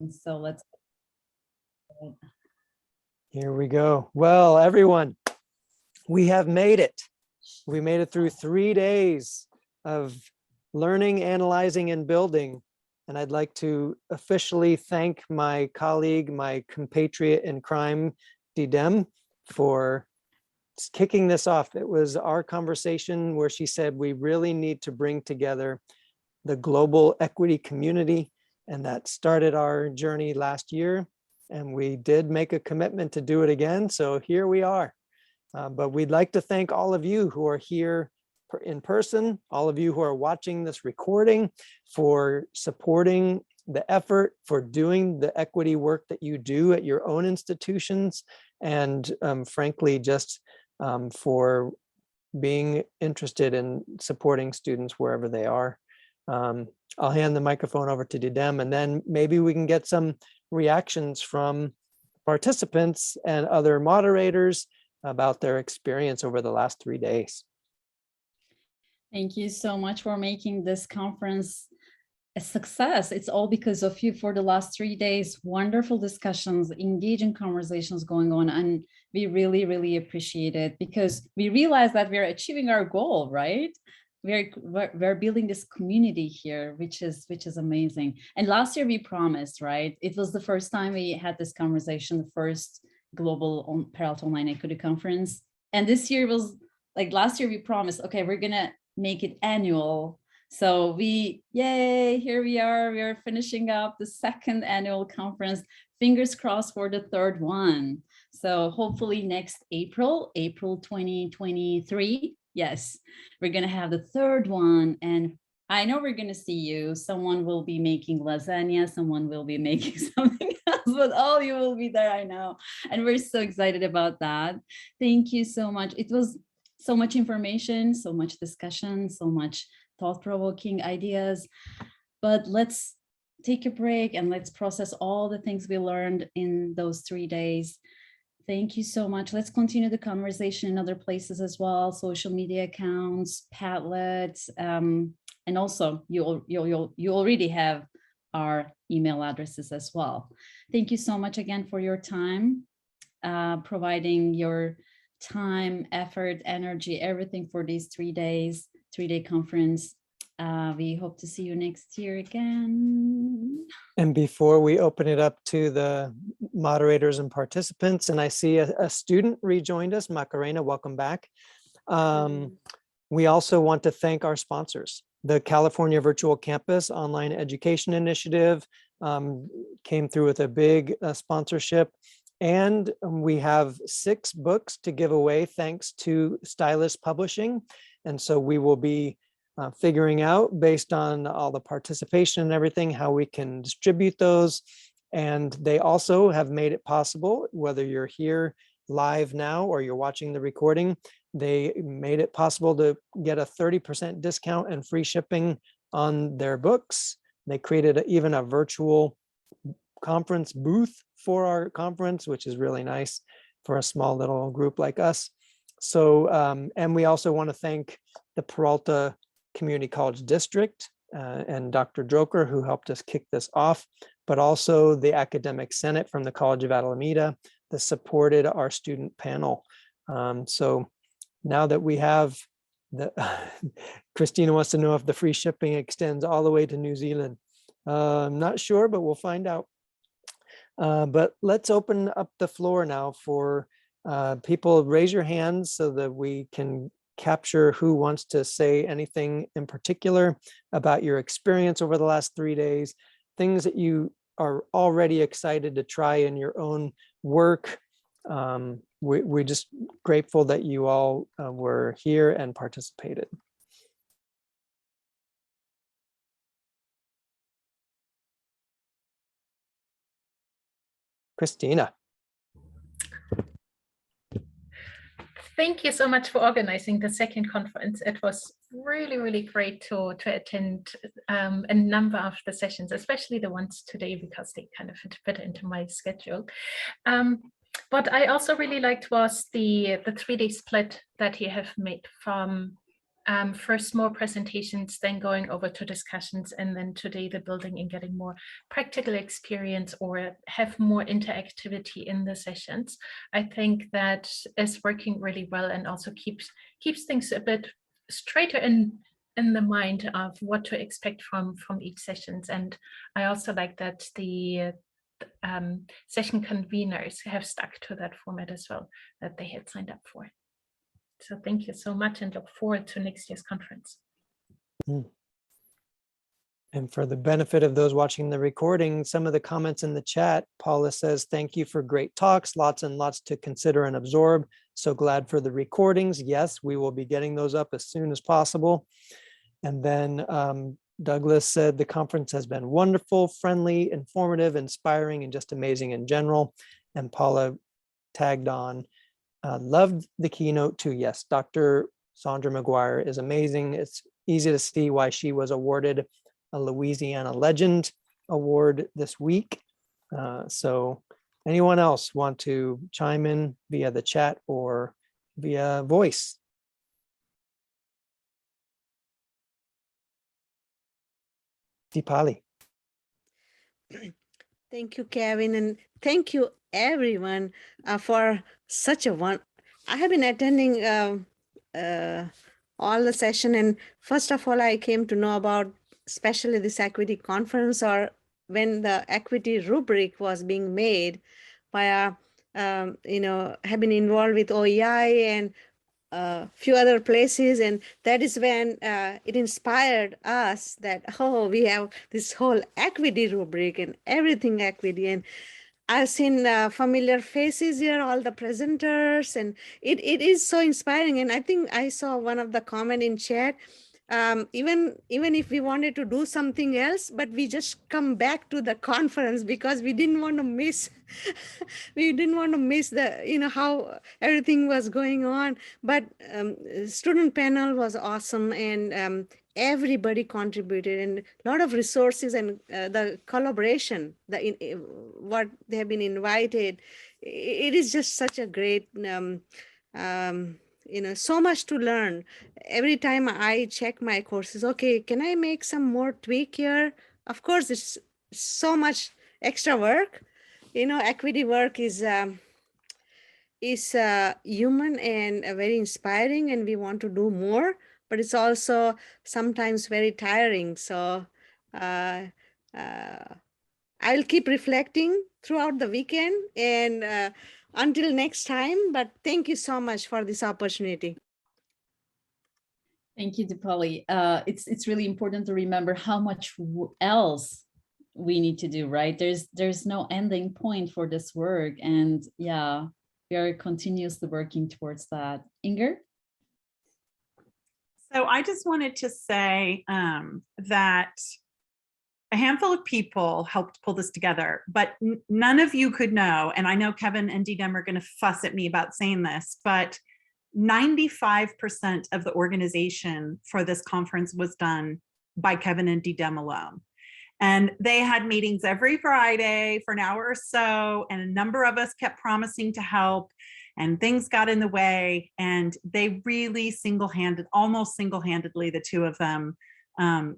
So let's. Here we go. Well, everyone, we have made it. We made it through 3 days of learning, analyzing, and building. And I'd like to officially thank my colleague, my compatriot in crime, Didem, for kicking this off. It was our conversation where she said, we really need to bring together the global equity community. And that started our journey last year. And we did make a commitment to do it again. So here we are. But we'd like to thank all of you who are here in person, all of you who are watching this recording, for supporting the effort, for doing the equity work that you do at your own institutions, and frankly, just for being interested in supporting students wherever they are. I'll hand the microphone over to Didem, and then maybe we can get some reactions from participants and other moderators about their experience over the last 3 days. Thank you so much for making this conference a success. It's all because of you for the last 3 days. Wonderful discussions, engaging conversations going on, and we really, really appreciate it because we realize that we're achieving our goal, right? We're building this community here, which is amazing. And last year we promised, right? It was the first time we had this conversation, the first global Peralta Online Equity Conference. And this year was like last year we promised, okay, we're gonna make it annual. So yay, here we are. We are finishing up the 2nd annual conference. Fingers crossed for the 3rd one. So hopefully next April 2023. Yes, we're going to have the 3rd one. And I know we're going to see you. Someone will be making lasagna. Someone will be making something else, but all you will be there, I know. And we're so excited about that. Thank you so much. It was so much information, so much discussion, so much thought-provoking ideas. But let's take a break and let's process all the things we learned in those 3 days. Thank you so much. Let's continue the conversation in other places as well, social media accounts, Padlet, and also you already have our email addresses as well. Thank you so much again for your time, providing your time, effort, energy, everything for these 3 days, 3-day conference. We hope to see you next year again. And before we open it up to the moderators and participants, and I see a student rejoined us, Macarena, welcome back. We also want to thank our sponsors. The California Virtual Campus Online Education Initiative came through with a big sponsorship. And we have 6 books to give away thanks to Stylus Publishing. And so we will be figuring out, based on all the participation and everything, how we can distribute those. And they also have made it possible, whether you're here live now or you're watching the recording, they made it possible to get a 30% discount and free shipping on their books. They created even a virtual conference booth for our conference, which is really nice for a small little group like us. So, and we also want to thank the Peralta Community College District and Dr. Droker, who helped us kick this off, but also the Academic Senate from the College of Alameda that supported our student panel. So now that we have the, Christina wants to know if the free shipping extends all the way to New Zealand. I'm not sure, but we'll find out. But let's open up the floor now for people. Raise your hands so that we can capture who wants to say anything in particular about your experience over the last 3 days, things that you are already excited to try in your own work. We're just grateful that you all were here and participated. Christina. Thank you so much for organizing the 2nd conference. It was really, really great to attend a number of the sessions, especially the ones today, because they kind of fit into my schedule. What I also really liked was the 3-day split that you have made from first more presentations, then going over to discussions, and then today the building and getting more practical experience or have more interactivity in the sessions. I think that is working really well and also keeps things a bit straighter in the mind of what to expect from each sessions. And I also like that the session conveners have stuck to that format as well that they had signed up for. So thank you so much and look forward to next year's conference. And for the benefit of those watching the recording, some of the comments in the chat, Paula says, thank you for great talks, lots and lots to consider and absorb. So glad for the recordings. Yes, we will be getting those up as soon as possible. And then Douglas said the conference has been wonderful, friendly, informative, inspiring, and just amazing in general. And Paula tagged on, loved the keynote too. Yes, Dr. Sandra McGuire is amazing. It's easy to see why she was awarded a Louisiana Legend Award this week. So anyone else want to chime in via the chat or via voice? Deepali. Thank you, Kevin, and thank you everyone for such a one. I have been attending all the session, and first of all, I came to know about especially this equity conference, or when the equity rubric was being made by have been involved with OEI and a few other places, and that is when it inspired us that, oh, we have this whole equity rubric and everything equity. And I've seen familiar faces here, all the presenters, and it is so inspiring. And I think I saw one of the comment in chat, even if we wanted to do something else, but we just come back to the conference because we didn't want to miss we didn't want to miss the how everything was going on. But student panel was awesome, and everybody contributed, and a lot of resources, and the collaboration, what they have been invited, it is just such a great so much to learn. Every time I check my courses, okay, can I make some more tweak here? Of course, it's so much extra work. Equity work is human and very inspiring, and we want to do more, but it's also sometimes very tiring. So I'll keep reflecting throughout the weekend, and until next time, but thank you so much for this opportunity. Thank you, Deepali. It's really important to remember how much else we need to do, right? There's no ending point for this work, and yeah, we are continuously working towards that. Inger? So I just wanted to say that a handful of people helped pull this together, but none of you could know, and I know Kevin and Didem are going to fuss at me about saying this, but 95% of the organization for this conference was done by Kevin and Didem alone. And they had meetings every Friday for an hour or so, and a number of us kept promising to help, and things got in the way, and they really almost single-handedly, the two of them,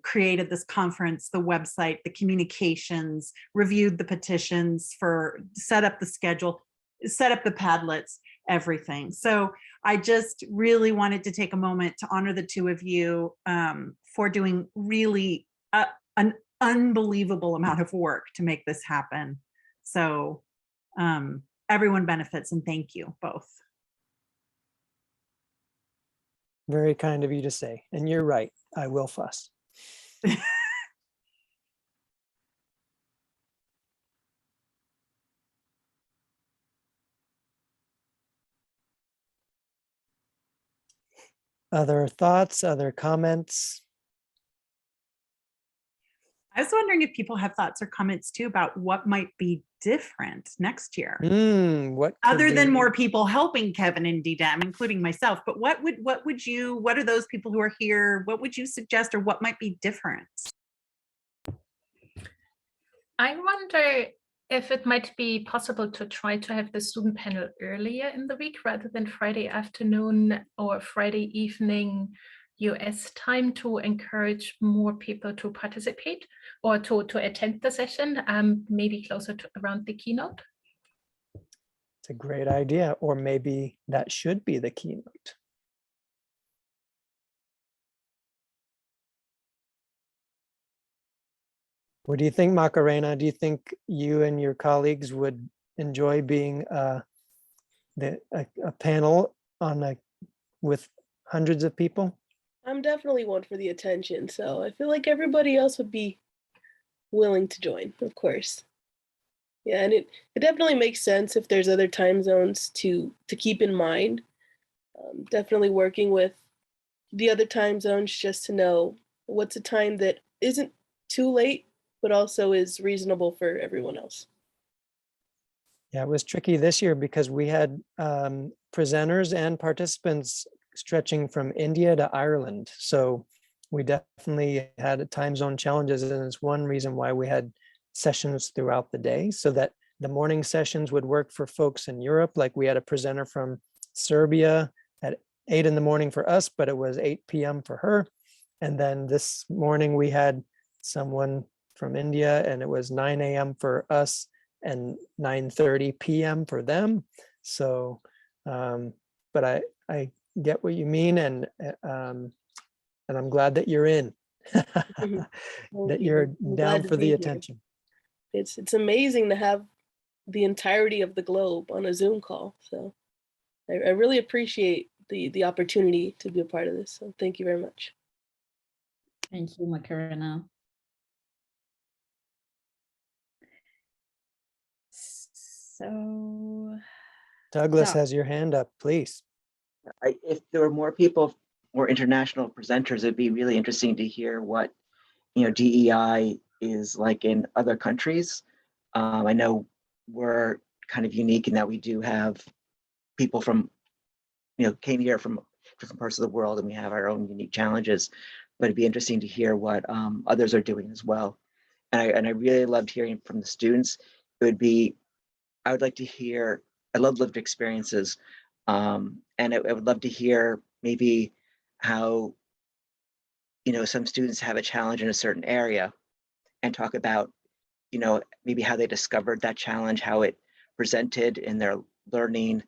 created this conference, the website, the communications, reviewed the petitions, set up the schedule, set up the Padlets, everything. So I just really wanted to take a moment to honor the two of you for doing really an unbelievable amount of work to make this happen. So everyone benefits, and thank you both. Very kind of you to say, and you're right, I will fuss. Other thoughts, other comments? I was wondering if people have thoughts or comments too about what might be different next year. What other than more people helping Kevin and Didem, including myself, but what are those people who are here, what would you suggest, or what might be different? I wonder if it might be possible to try to have the student panel earlier in the week rather than Friday afternoon or Friday evening, US time to encourage more people to participate or to attend the session, maybe closer to around the keynote? It's a great idea, or maybe that should be the keynote. What do you think, Macarena? Do you think you and your colleagues would enjoy being a panel on with hundreds of people? I'm definitely one for the attention, so I feel like everybody else would be willing to join, of course. Yeah, and it definitely makes sense if there's other time zones to keep in mind. Definitely working with the other time zones just to know what's a time that isn't too late, but also is reasonable for everyone else. Yeah, it was tricky this year because we had presenters and participants stretching from India to Ireland. So we definitely had time zone challenges, and it's one reason why we had sessions throughout the day, so that the morning sessions would work for folks in Europe. Like we had a presenter from Serbia at 8 in the morning for us, but it was 8 p.m. for her. And then this morning we had someone from India, and it was 9 a.m. for us and 9:30 p.m. for them. So, but I get what you mean, and I'm glad that you're in, that you're I'm glad down to for be the here. attention. It's amazing to have the entirety of the globe on a Zoom call. So I really appreciate the opportunity to be a part of this. So thank you very much. Thank you, Macarena. So Douglas So- has your hand up, please. If there were more people, more international presenters, it'd be really interesting to hear what, DEI is like in other countries. I know we're kind of unique in that we do have people from, came here from different parts of the world, and we have our own unique challenges. But it'd be interesting to hear what others are doing as well. And I really loved hearing from the students. I would like to hear. I love lived experiences. And I would love to hear maybe how, some students have a challenge in a certain area, and talk about, maybe how they discovered that challenge, how it presented in their learning,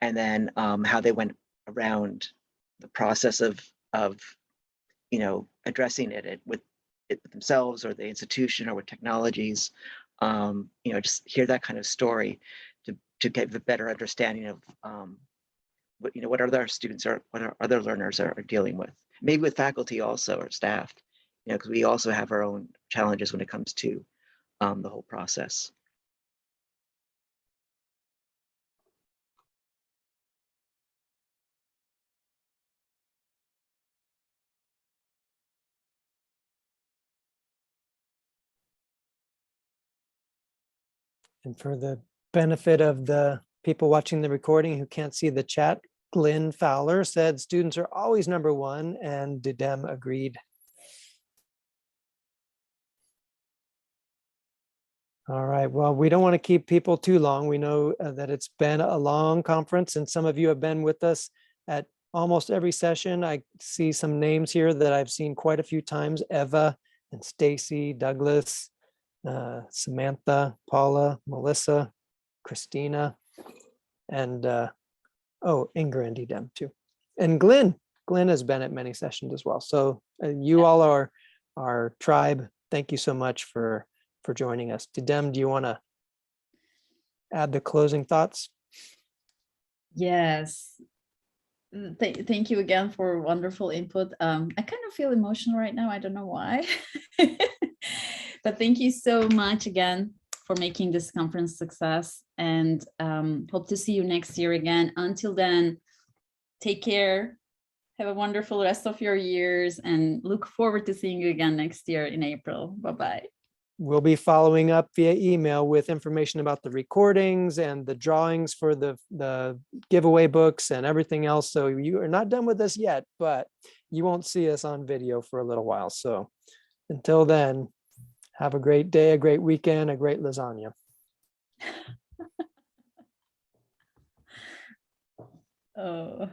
and then how they went around the process of addressing it with themselves or the institution or with technologies. Just hear that kind of story to get a better understanding of what other students or what our other learners are dealing with, maybe with faculty also or staff, because we also have our own challenges when it comes to the whole process. And for the benefit of the people watching the recording who can't see the chat, Glenn Fowler said students are always number one, and Didem agreed. All right, well, we don't want to keep people too long. We know that it's been a long conference, and some of you have been with us at almost every session. I see some names here that I've seen quite a few times: Eva and Stacy, Douglas, Samantha, Paula, Melissa, Christina, and Ingrid and Didem too. And Glenn has been at many sessions as well. So you all are our tribe. Thank you so much for joining us. Didem, do you want to add the closing thoughts? yes. Thank you again for wonderful input. I kind of feel emotional right now. I don't know why. But thank you so much again for making this conference success, and hope to see you next year again. Until then, take care. Have a wonderful rest of your years, and look forward to seeing you again next year in April. Bye-bye. We'll be following up via email with information about the recordings and the drawings for the giveaway books and everything else. So you are not done with us yet, but you won't see us on video for a little while. So until then, have a great day, a great weekend, a great lasagna. Oh.